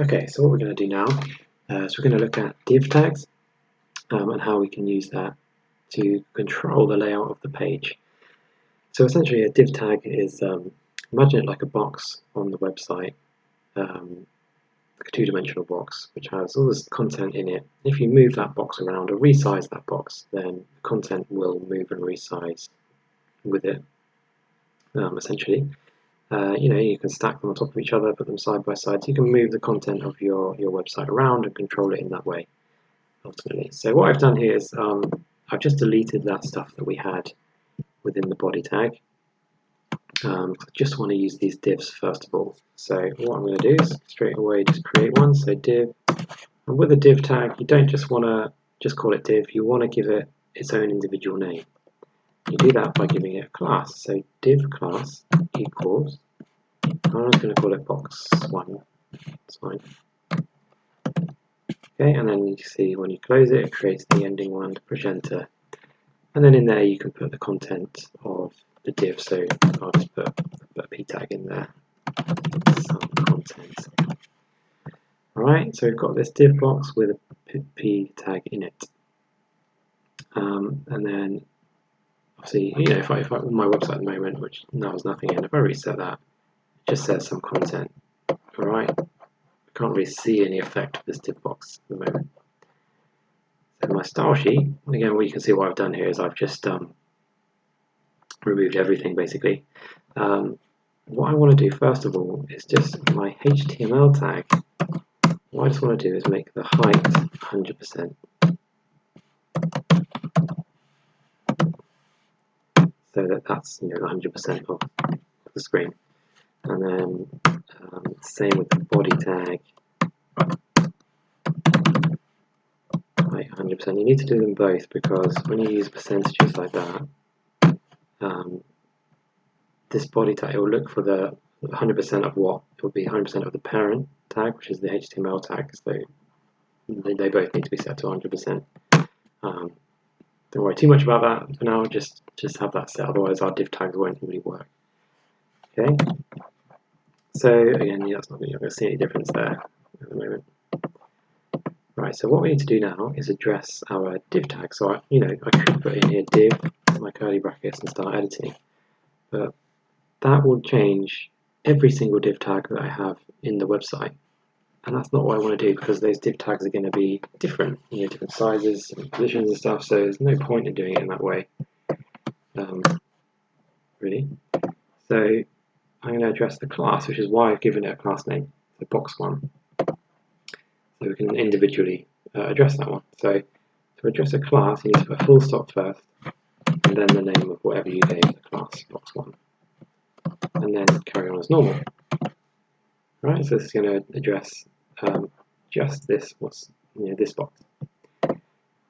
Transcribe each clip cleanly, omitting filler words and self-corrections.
Okay, so what we're going to do now is we're going to look at div tags and how we can use that to control the layout of the page. So essentially a div tag is, imagine it like a box on the website, like a two-dimensional box which has all this content in it. If you move that box around or resize that box, then the content will move and resize with it, essentially. You can stack them on top of each other, put them side by side, so you can move the content of your website around and control it in that way, ultimately. So what I've done here is I've just deleted that stuff that we had within the body tag. I just want to use these divs first of all. So what I'm going to do is straight away just create one, so div. And with a div tag, you don't just want to just call it div, you want to give it its own individual name. You do that by giving it a class. So div class equals, I'm just going to call it box1. It's fine. Okay, and then you see when you close it, it creates the ending one. Push enter, and then in there you can put the content of the div. So I'll just put a p tag in there, some content. All right, so we've got this div box with a p tag in it, and then obviously, if I on my website at the moment, which now has nothing in, if I reset that, it just says some content. All right, I can't really see any effect of this div box at the moment. So my style sheet, again, what you can see what I've done here is I've just removed everything basically. What I want to do first of all is just my HTML tag. What I just want to do is make the height 100%. So that's 100% of the screen. And then same with the body tag. Height 100%. You need to do them both because when you use percentages like that, this body tag, it will look for the 100% of what? It will be 100% of the parent tag, which is the HTML tag, so they both need to be set to 100%. Don't worry too much about that for now, just have that set, otherwise our div tags won't really work. Okay, so again, that's not going to see any difference there at the moment. Right, so what we need to do now is address our div tag. So I could put in here div, my curly brackets, and start editing, but that will change every single div tag that I have in the website, and that's not what I want to do because those div tags are going to be different, different sizes and positions and stuff. So there's no point in doing it in that way, really. So I'm going to address the class, which is why I've given it a class name, so box1. So we can individually address that one. So to address a class, you need to put a full stop first, and then the name of whatever you gave the class, box1. And then carry on as normal. Right, so this is going to address just this, this box.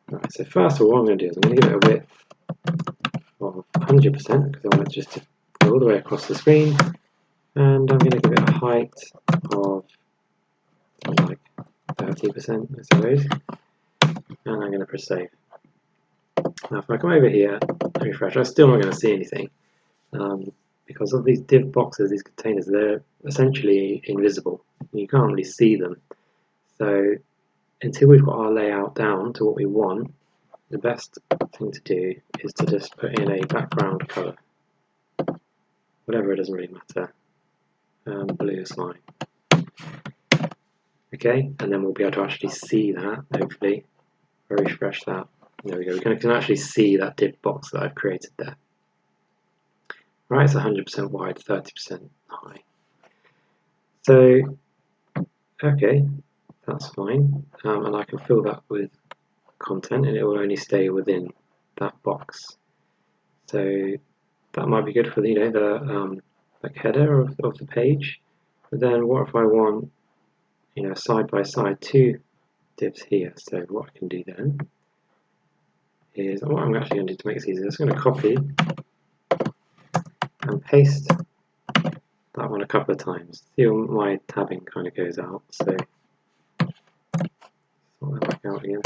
Right, so first of all, what I'm going to do is I'm going to give it a width of 100% because I want it just to go all the way across the screen, and I'm going to give it a height of like 30%, I suppose, and I'm going to press save. Now, if I come over here and refresh, I'm still not going to see anything. Because of these div boxes, these containers, they're essentially invisible. You can't really see them. So until we've got our layout down to what we want, the best thing to do is to just put in a background color. Whatever, it doesn't really matter. Blue is fine. Okay, and then we'll be able to actually see that, hopefully. If I refresh that, there we go. We can actually see that div box that I've created there. Right, it's 100% wide, 30% high. So, okay, that's fine, and I can fill that with content, and it will only stay within that box. So that might be good for the like header of the page. But then, what if I want side by side two divs here? So what I can do then is what I'm actually going to do to make this easier. I'm just going to copy and paste that one a couple of times. See, my tabbing kind of goes out, so sort that back out again.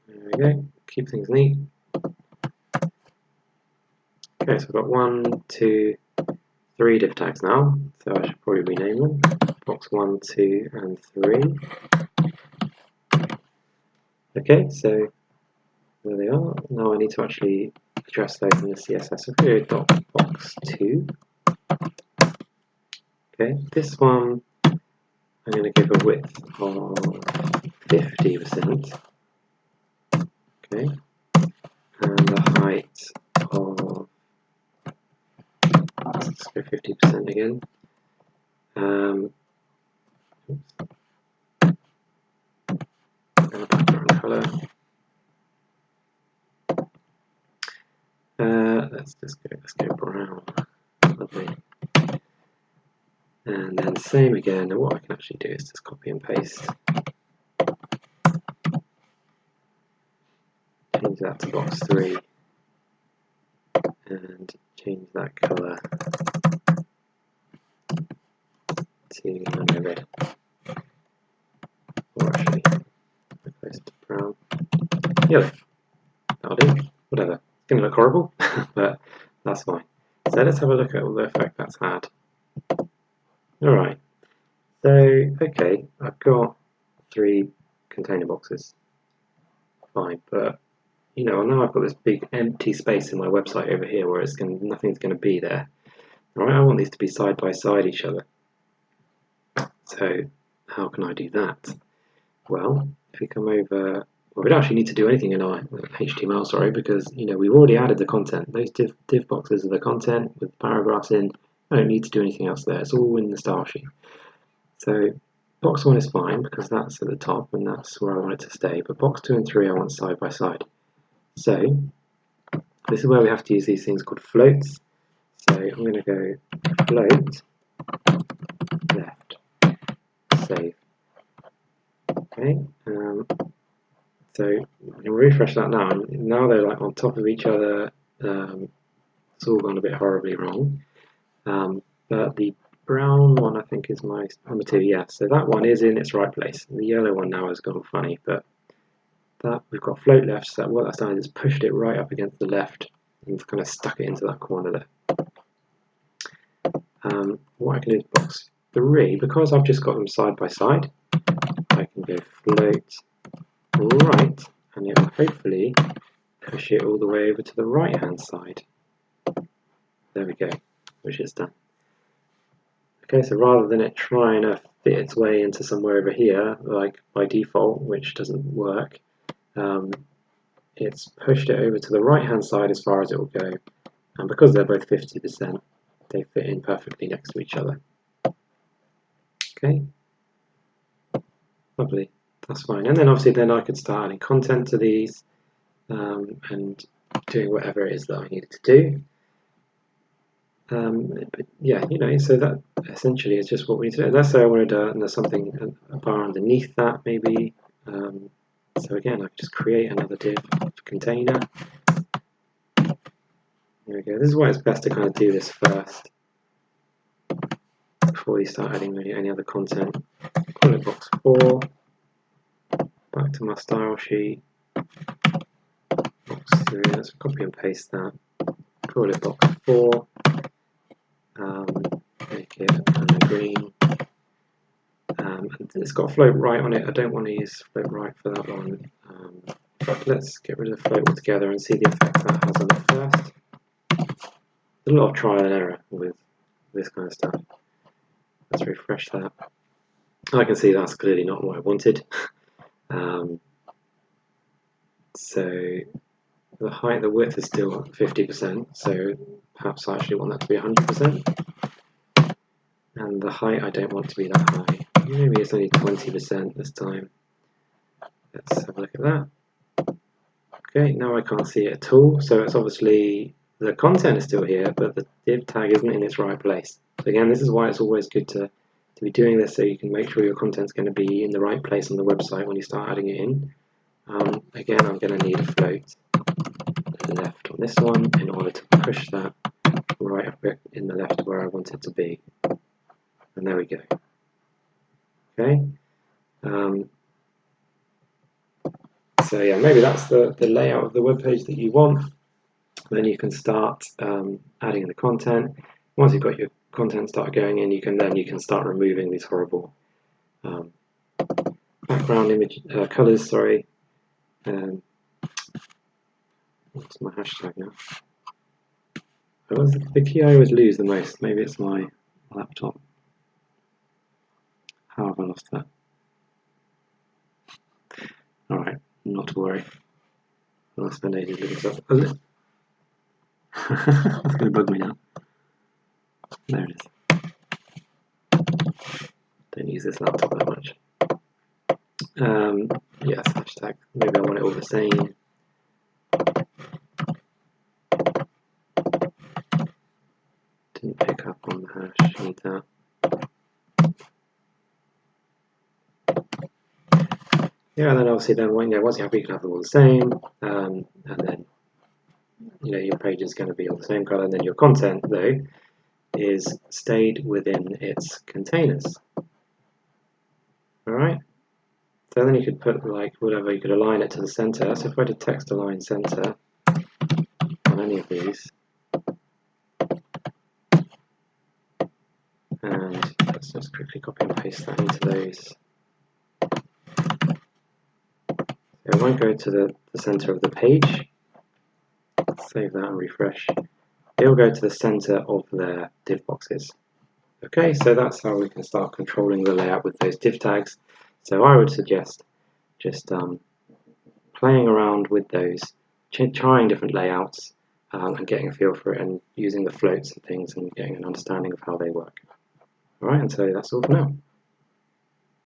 There we go. Keep things neat. Okay, so I've got 1, 2, 3 div tags now, so I should probably rename them. Box 1, 2, and 3. Okay, so there they are. Now I need to actually address those in the CSS. So go dot box 2. Okay, this one I'm going to give a width of 50%. Okay, and a height of, let's go 50% again. And a background color. Let's go brown. Lovely. And then same again. And what I can actually do is just copy and paste. Change that to box 3. And change that color to red. Or actually, close to brown. Yellow. That'll do. Whatever. It's going to look horrible, but that's fine. So let's have a look at all the effect that's had. Alright. So, okay, I've got 3 container boxes. Fine, but you know, now I've got this big empty space in my website over here where nothing's going to be there. Alright, I want these to be side by side each other. So, how can I do that? Well, if we come over, well, we don't actually need to do anything in our HTML, sorry, because you know we've already added the content. Those div boxes are the content with paragraphs in. I don't need to do anything else there. It's all in the style sheet. So box 1 is fine because that's at the top and that's where I want it to stay. But box 2 and 3 I want side by side. So this is where we have to use these things called floats. So I'm going to go float left, save. Okay. So I can refresh that now. Now they're like on top of each other. It's all gone a bit horribly wrong. But the brown one I think is my number 2. Yeah, so that one is in its right place. The yellow one now has gone funny, but that we've got float left. So what that's done is pushed it right up against the left and kind of stuck it into that corner there. What I can do is box 3, because I've just got them side by side. I can go float right, and it will hopefully push it all the way over to the right hand side. There we go, which is done. Okay, so rather than it trying to fit its way into somewhere over here, like by default, which doesn't work, it's pushed it over to the right hand side as far as it will go, and because they're both 50%, they fit in perfectly next to each other. Okay, lovely. That's fine. And then obviously then I could start adding content to these and doing whatever it is that I needed to do. But yeah, you know, so that essentially is just what we need to do. Let's say I wanted there's something, a bar underneath that maybe. So again, I could just create another div container. There we go. This is why it's best to kind of do this first before you start adding any other content. Call it box 4. Back to my style sheet. Box 3. Let's copy and paste that. Call it box 4. Make it green. It's got float right on it. I don't want to use float right for that one. Let's get rid of the float altogether and see the effect that has on it first. There's a lot of trial and error with this kind of stuff. Let's refresh that. I can see that's clearly not what I wanted. So the height, the width is still 50%, so perhaps I actually want that to be 100%. And the height I don't want to be that high. Maybe it's only 20% this time. Let's have a look at that. Okay, now I can't see it at all, so it's obviously the content is still here, but the div tag isn't in its right place. So again, this is why it's always good to be doing this, so you can make sure your content's going to be in the right place on the website when you start adding it in. Again, I'm going to need a float to the left on this one in order to push that right up in the left where I want it to be. And there we go. Okay. So yeah, maybe that's the layout of the web page that you want. then you can start adding the content. Once you've got your content start going in, you can start removing these horrible background image colors. Sorry. What's my hashtag now? The key I always lose the most. Maybe it's my laptop. How have I lost that? Alright, not to worry. I'll spend ages looking stuff. That's going to bug me now. There it is. Don't use this laptop that much. Yes, hashtag. Maybe I want it all the same. Didn't pick up on the hash. Need that. Yeah, and then obviously once you're happy, you can have them all the same, and then your page is going to be all the same color, and then your content though is stayed within its containers. All right. So then you could put like whatever, you could align it to the center. So if I did text align center on any of these, and let's just quickly copy and paste that into those. So it won't go to the center of the page. Save that and refresh. It will go to the center of their div boxes. Okay, so that's how we can start controlling the layout with those div tags. So I would suggest just playing around with those, trying different layouts and getting a feel for it, and using the floats and things and getting an understanding of how they work. Alright, and so that's all for now.